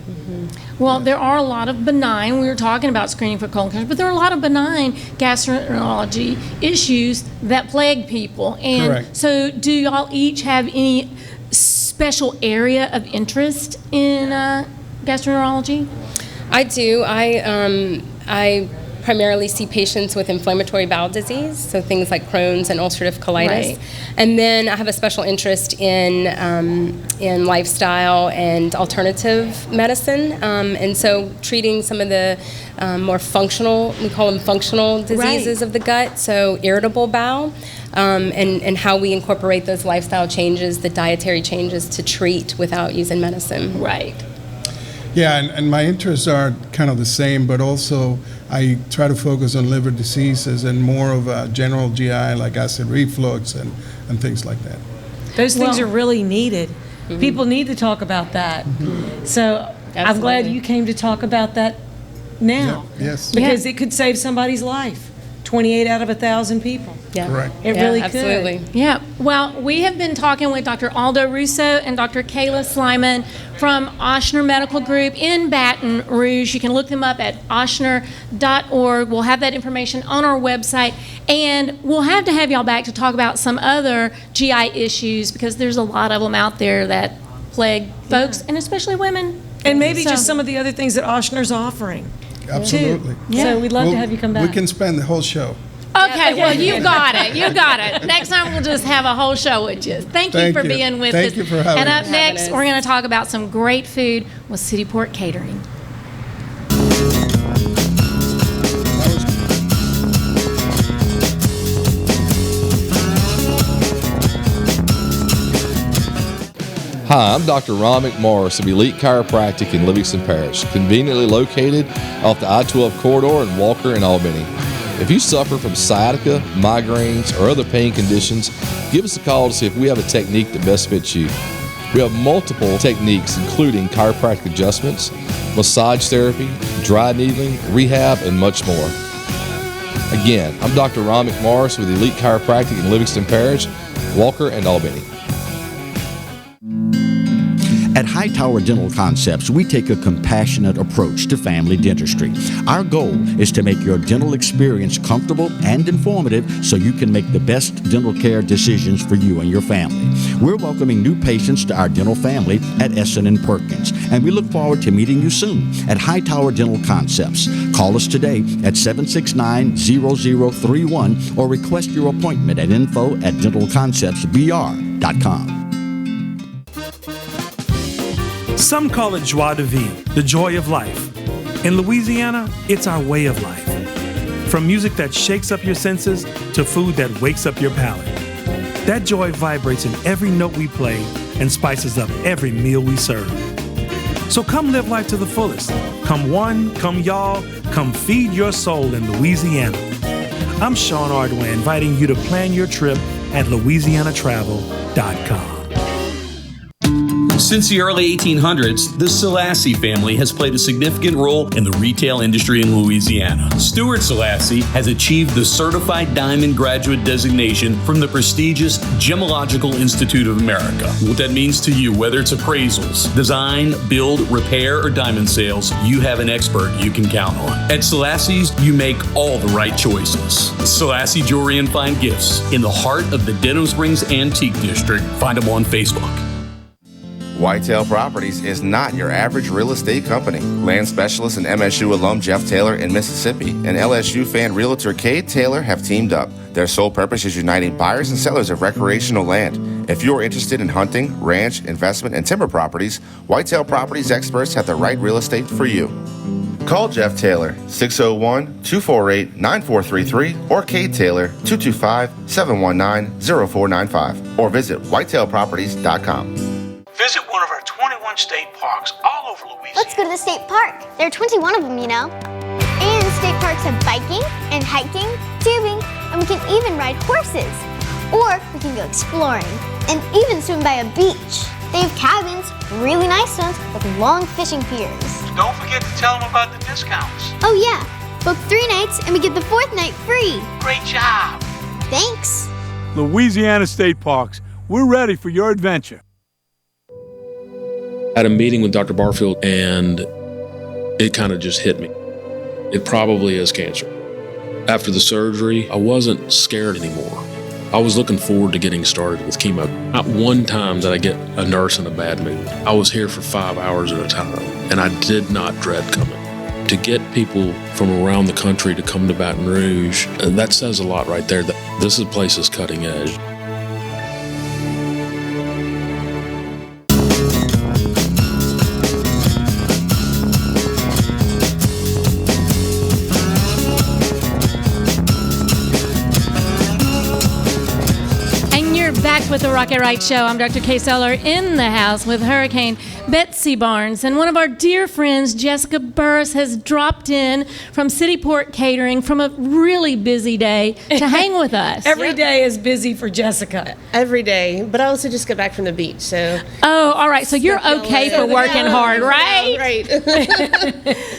Well, there are a lot of benign, we were talking about screening for colon cancer, but there are a lot of benign gastroenterology issues that plague people. And so do y'all each have any special area of interest in gastroenterology? I do. I primarily see patients with inflammatory bowel disease, so things like Crohn's and ulcerative colitis. And then I have a special interest in lifestyle and alternative medicine, and so treating some of the more functional, we call them functional diseases of the gut, so irritable bowel, and how we incorporate those lifestyle changes, the dietary changes to treat without using medicine. Yeah, and my interests are kind of the same, but also I try to focus on liver diseases and more of a general GI, like acid reflux and things like that. Those things are really needed. People need to talk about that. So I'm glad you came to talk about that now. Yes. Because it could save somebody's life. 28 out of 1,000 people. Correct. It really absolutely. could. Yeah. Well, we have been talking with Dr. Aldo Russo and Dr. Kayla Silman from Ochsner Medical Group in Baton Rouge. You can look them up at ochsner.org. We'll have that information on our website, and we'll have to have y'all back to talk about some other GI issues, because there's a lot of them out there that plague folks, and especially women. And maybe just some of the other things that Ochsner's offering. Absolutely. So we'd love to have you come back. We can spend the whole show. Okay, well, you got it. You got it. Next time we'll just have a whole show with you. Thank you for being with us. Thank you for having us. And up us. next, we're going to talk about some great food with Cityport Catering. Hi, I'm Dr. Ron McMorris of Elite Chiropractic in Livingston Parish, conveniently located off the I-12 corridor in Walker and Albany. If you suffer from sciatica, migraines, or other pain conditions, give us a call to see if we have a technique that best fits you. We have multiple techniques, including chiropractic adjustments, massage therapy, dry needling, rehab, and much more. Again, I'm Dr. Ron McMorris with Elite Chiropractic in Livingston Parish, Walker, and Albany. At Hightower Dental Concepts, we take a compassionate approach to family dentistry. Our goal is to make your dental experience comfortable and informative so you can make the best dental care decisions for you and your family. We're welcoming new patients to our dental family at Essen and Perkins, and we look forward to meeting you soon at Hightower Dental Concepts. Call us today at 769-0031 or request your appointment at info@dentalconceptsbr.com. Some call it joie de vivre, the joy of life. In Louisiana, it's our way of life. From music that shakes up your senses to food that wakes up your palate. That joy vibrates in every note we play and spices up every meal we serve. So come live life to the fullest. Come one, come y'all, come feed your soul in Louisiana. I'm Sean Ardway, inviting you to plan your trip at louisianatravel.com. Since the early 1800s, the Selassie family has played a significant role in the retail industry in Louisiana. Stuart Selassie has achieved the Certified Diamond Graduate designation from the prestigious Gemological Institute of America. What that means to you, whether it's appraisals, design, build, repair, or diamond sales, you have an expert you can count on. At Selassie's, you make all the right choices. Selassie Jewelry and Fine Gifts in the heart of the Denham Springs Antique District. Find them on Facebook. Whitetail Properties is not your average real estate company. Land specialist and MSU alum Jeff Taylor in Mississippi and LSU fan realtor Kay Taylor have teamed up. Their sole purpose is uniting buyers and sellers of recreational land. If you're interested in hunting, ranch, investment, and timber properties, Whitetail Properties experts have the right real estate for you. Call Jeff Taylor, 601-248-9433, or Kay Taylor, 225-719-0495, or visit whitetailproperties.com. Visit one of our 21 state parks all over Louisiana. Let's go to the state park. There are 21 of them, you know. And state parks have biking and hiking, tubing, and we can even ride horses. Or we can go exploring and even swim by a beach. They have cabins, really nice ones, with long fishing piers. Don't forget to tell them about the discounts. Oh yeah, book 3 nights and we get the 4th night free. Great job. Thanks. Louisiana State Parks, we're ready for your adventure. I had a meeting with Dr. Barfield and it kind of just hit me. It probably is cancer. After the surgery, I wasn't scared anymore. I was looking forward to getting started with chemo. Not one time did I get a nurse in a bad mood. I was here for 5 hours at a time, and I did not dread coming. To get people from around the country to come to Baton Rouge, that says a lot right there. That this place is cutting edge. With the Rocket Right Show. I'm Dr. Kay Seller in the house with Hurricane Betsy Barnes. And one of our dear friends, Jessica Burris, has dropped in from City Port Catering from a really busy day to hang with us. Every day is busy for Jessica. Every day. But I also just got back from the beach, so. Oh, all right. So you're okay for working hard, right? Yeah, right.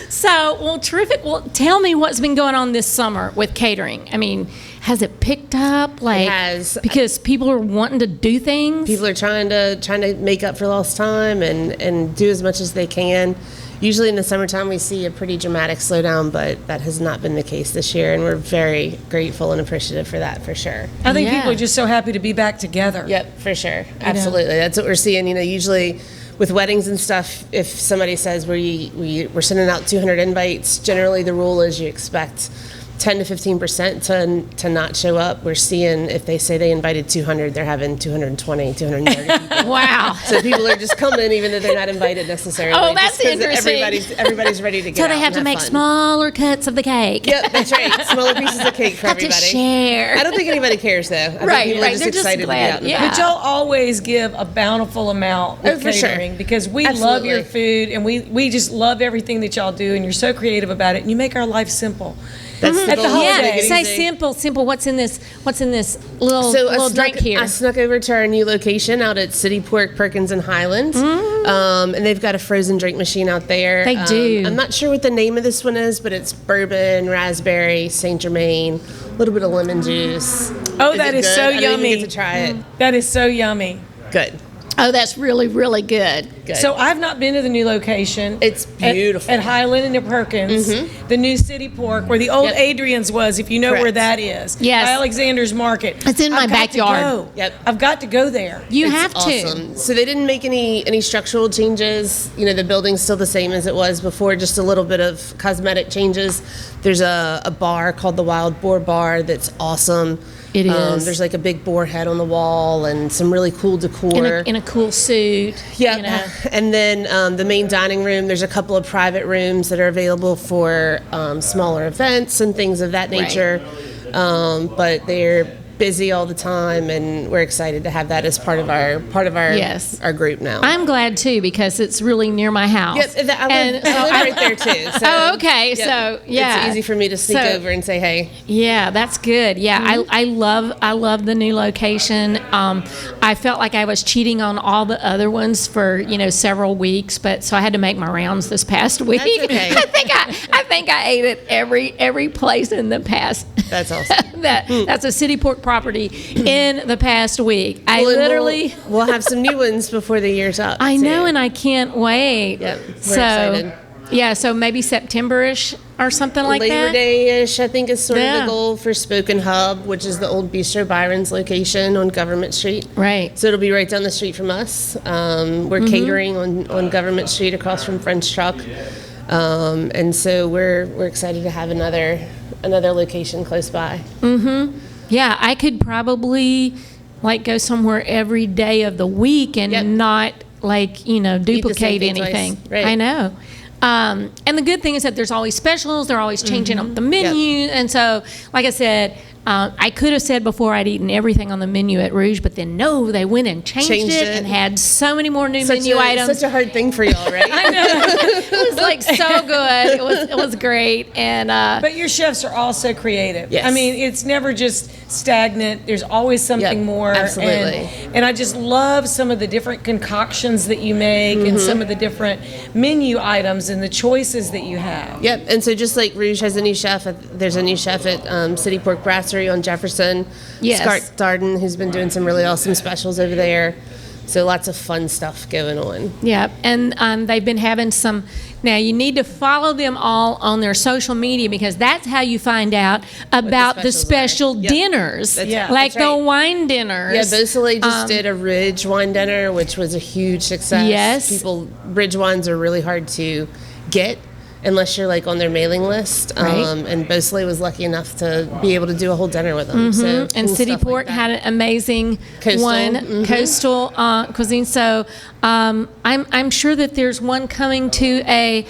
So, well, terrific. Well, tell me what's been going on this summer with catering. I mean, has it picked up? Like, it has. Because people are wanting to do things? People are trying to make up for lost time and do as much as they can. Usually in the summertime we see a pretty dramatic slowdown, but that has not been the case this year, and we're very grateful and appreciative for that, for sure. I think people are just so happy to be back together. Yep, for sure. Absolutely. That's what we're seeing. You know, usually with weddings and stuff, if somebody says we're sending out 200 invites, generally the rule is you expect 10 to 15% to not show up. We're seeing if they say they invited 200, they're having 220, 230 people. Wow. So people are just coming even though they're not invited necessarily. Oh, that's just 'cause interesting. Everybody's ready to get So out they have and to make fun. smaller cuts of the cake. Yep, that's right. Smaller pieces of cake for Have to everybody. share. I don't think anybody cares though. I think people are just excited to be out and about. But y'all always give a bountiful amount with for sure. catering because we love Absolutely. your food and we just love everything that y'all do, and you're so creative about it and you make our life simple. That's At the goal. Yeah, Make it say easy. simple. What's in this little drink here? I snuck over to our new location out at City Port, Perkins, and Highland. And they've got a frozen drink machine out there. They do. I'm not sure what the name of this one is, but it's bourbon, raspberry, Saint Germain, a little bit of lemon juice. Oh, that is good? so I didn't even yummy. get to try it. That is so yummy. Good. Oh, that's really, really good. So I've not been to the new location. It's beautiful. At Highland and Perkins, the new City Pork, where the old Adrian's was, if you know where that is. Yes. By Alexander's Market. It's in my I've got to backyard. go. Yep. I've got to go there. You It's have to. awesome. So they didn't make any structural changes. You know, the building's still the same as it was before, just a little bit of cosmetic changes. There's a bar called the Wild Boar Bar that's awesome. It is. There's like a big boar head on the wall and some really cool decor. In a cool suit. Yeah, You know. and then the main dining room, there's a couple of private rooms that are available for smaller events and things of that nature. But they're busy all the time, and we're excited to have that as part of our Yes. our group now. I'm glad too because it's really near my house. Yep, I live right there too. So, Oh, okay. yep. So yeah, it's easy for me to sneak over and say, "Hey." Yeah, that's good. Yeah, I love the new location. I felt like I was cheating on all the other ones for several weeks, but so I had to make my rounds this past week. That's okay. I think I ate at every place in the past. That's awesome. That's a City Pork property in the past week. I Well, and literally we'll have some new ones before the year's up. I too. know, and I can't wait. Yep, we're so excited. yeah, so maybe September-ish or something like Labor that. Day-ish, I think, is sort of Yeah. the goal for Spoken Hub, which is the old Bistro Byron's location on Government Street. Right. So it'll be right down the street from us. We're catering on Government Street across from French Truck. And so we're excited to have another location close by. Yeah, I could probably go somewhere every day of the week and not duplicate thing twice. anything. Right. I know. And the good thing is that there's always specials. They're always changing up the menu. And so, like I said, I could have said before I'd eaten everything on the menu at Rouge, but then no, they went and changed it and had so many more new menu items. Such a hard thing for y'all, right? I know. It was so good. It was great. And But your chefs are all so creative. Yes. I mean, it's never just stagnant. There's always something more. absolutely. And I just love some of the different concoctions that you make and some of the different menu items and the choices that you have. Yep, and so just like Rouge has a new chef, there's a new chef at City Pork Brasserie on Jefferson. Yes. Scott Darden, who's been doing some really awesome specials over there. So lots of fun stuff going on. Yeah, and they've been having some. Now you need to follow them all on their social media because that's how you find out about the special dinners, like That's the right. wine dinners. Yeah, Beausoleil just did a Ridge wine dinner, which was a huge success. Yes. Ridge wines are really hard to get unless you're on their mailing list. Right. And Beausoleil was lucky enough to be able to do a whole dinner with them. So And cool City stuff Pork like had an amazing Coastal. one, coastal cuisine. So I'm sure that there's one coming to a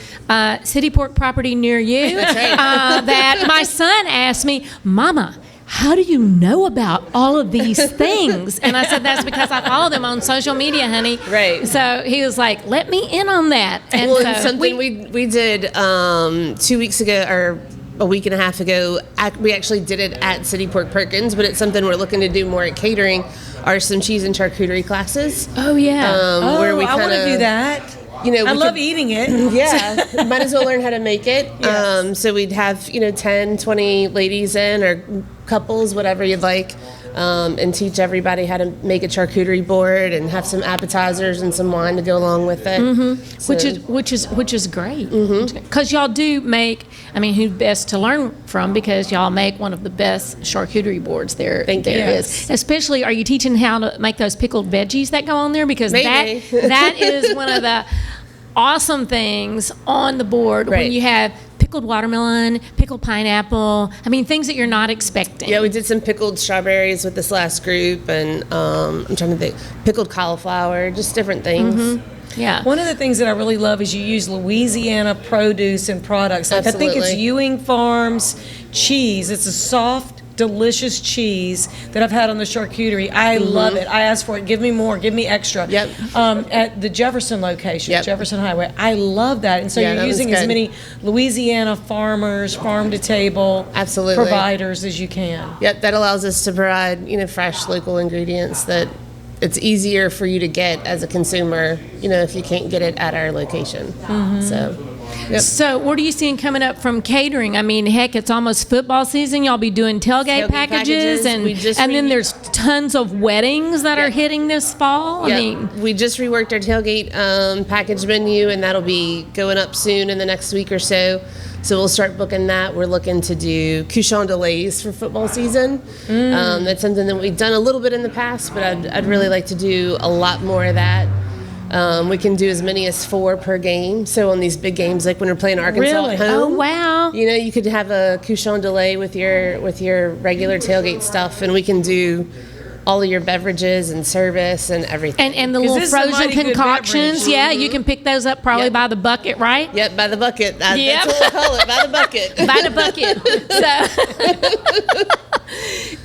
City Pork property near you. That's right. That my son asked me, Mama, how do you know about all of these things? And I said, that's because I follow them on social media, honey. Right. So he was like, let me in on that. And Well, so and something we did 2 weeks ago or a week and a half ago, we actually did it at City Pork Perkins, but it's something we're looking to do more at Catering, are some cheese and charcuterie classes. Oh, yeah. Where we I want to kinda- do that. I love eating it. Yeah, might as well learn how to make it. Yes. So we'd have 10, 20 ladies in, or couples, whatever you'd like, and teach everybody how to make a charcuterie board and have some appetizers and some wine to go along with it. So- Which is great because y'all do make. I mean, who best to learn from because y'all make one of the best charcuterie boards there Thank you. is. Especially, are you teaching how to make those pickled veggies that go on there? Because Maybe. that is one of the awesome things on the board when Right. you have pickled watermelon, pickled pineapple. I mean, things that you're not expecting. Yeah, we did some pickled strawberries with this last group, and I'm trying to think, pickled cauliflower, just different things. Yeah. One of the things that I really love is you use Louisiana produce and products. Like I think it's Absolutely. Ewing Farms cheese. It's a soft, delicious cheese that I've had on the charcuterie. I love it. I asked for it. Give me more. Give me extra. Yep. At the Jefferson location, Jefferson Highway. I love that. And so Yeah, you're that was using as good. many Louisiana farmers, farm to table Absolutely. providers as you can. Yep, that allows us to provide, fresh local ingredients that it's easier for you to get as a consumer, if you can't get it at our location. So, yep. So, what are you seeing coming up from catering? I mean, heck, it's almost football season. Y'all be doing tailgate packages, We just and then renewed- there's tons of weddings that are hitting this fall. Yeah, I mean, we just reworked our tailgate package menu, and that'll be going up soon in the next week or so. So we'll start booking that. We're looking to do couchon delays for football season. That's something that we've done a little bit in the past, but I'd really like to do a lot more of that. We can do as many as 4 per game. So on these big games, like when we're playing Arkansas at home, oh wow! You know, you could have a couchon delay with your regular tailgate stuff, and we can do all of your beverages and service and everything. And the little frozen concoctions, yeah, you can pick those up probably by the bucket, right? Yep, by the bucket. That's what we call it, by the bucket. By the bucket. So,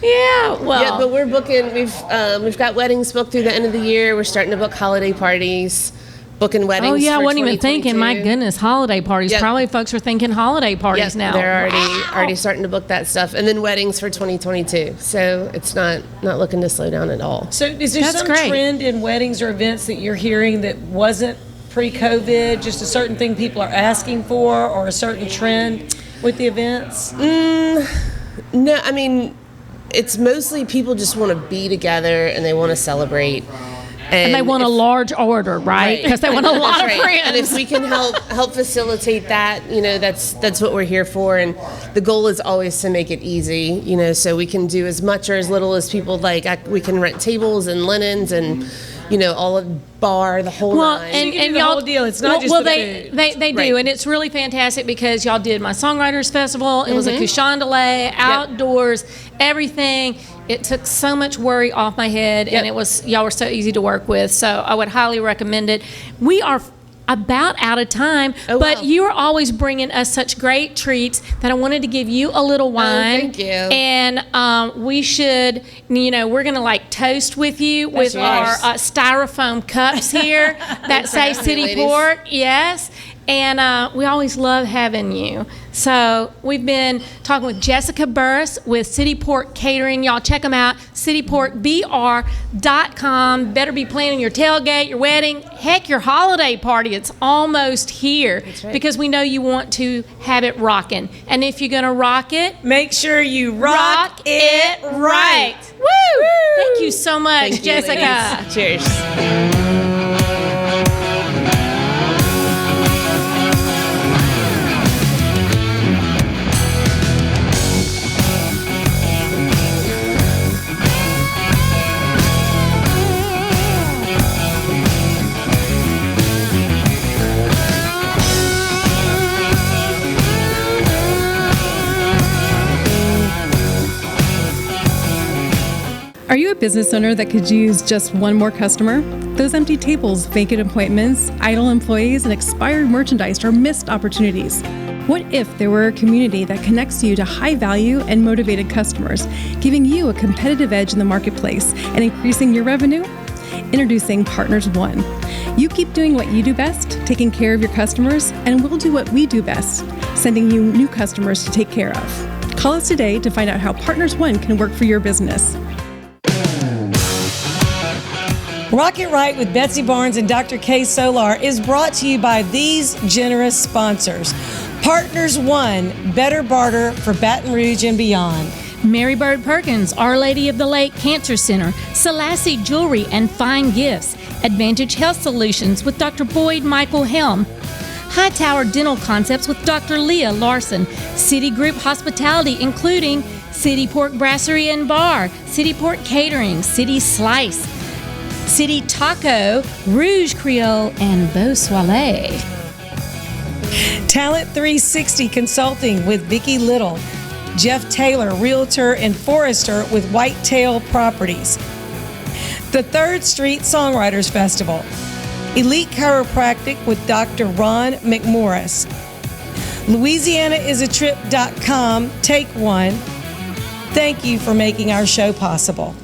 yeah, well. Yeah, but we're booking, we've got weddings booked through the end of the year. We're starting to book holiday parties. Booking weddings. Oh yeah, I for wasn't even thinking. My goodness, holiday parties. Yep. Probably folks are thinking holiday parties now. They're already starting to book that stuff, and then weddings for 2022. So it's not looking to slow down at all. So is there some trend in weddings or events that you're hearing that wasn't pre-COVID? Just a certain thing people are asking for, or a certain trend with the events? No, I mean, it's mostly people just want to be together and they want to celebrate. And they want a large order, right? Because they want a lot of friends. And if we can help facilitate that, you know, that's what we're here for. And the goal is always to make it easy, you know, so we can do as much or as little as people like. We can rent tables and linens and, you know, all of bar, the whole nine. And the y'all whole deal. It's not just the food. They do, and it's really fantastic because y'all did my Songwriters Festival. It was a couchon delay, outdoors, everything. It took so much worry off my head, and y'all were so easy to work with. So I would highly recommend it. We are about out of time, but you are always bringing us such great treats that I wanted to give you a little wine. Thank you. And we should, you know, we're going to like toast with you with our styrofoam cups here that say City Port. Yes. And we always love having you. So we've been talking with Jessica Burris with City Port Catering. Y'all check them out, cityportbr.com. Better be planning your tailgate, your wedding, heck, your holiday party. It's almost here. That's right. Because we know you want to have it rocking. And if you're going to rock it, make sure you rock it right. Woo! Thank you so much, Thank you, Jessica. ladies. Cheers. Are you a business owner that could use just one more customer? Those empty tables, vacant appointments, idle employees, and expired merchandise are missed opportunities. What if there were a community that connects you to high-value and motivated customers, giving you a competitive edge in the marketplace and increasing your revenue? Introducing Partners One. You keep doing what you do best, taking care of your customers, and we'll do what we do best, sending you new customers to take care of. Call us today to find out how Partners One can work for your business. Rock It Right with Betsy Barnes and Dr. K. Solar is brought to you by these generous sponsors. Partners One, better barter for Baton Rouge and beyond. Mary Bird Perkins, Our Lady of the Lake Cancer Center, Selassie Jewelry and Fine Gifts, Advantage Health Solutions with Dr. Boyd Michael Helm, Hightower Dental Concepts with Dr. Leah Larson, City Group Hospitality including City Port Brasserie and Bar, City Port Catering, City Slice, City Taco, Rouge Creole, and Beau Soleil. Talent 360 Consulting with Vicki Little, Jeff Taylor, Realtor and Forester with Whitetail Properties. The 3rd Street Songwriters Festival, Elite Chiropractic with Dr. Ron McMorris, LouisianaIsATrip.com, Take One. Thank you for making our show possible.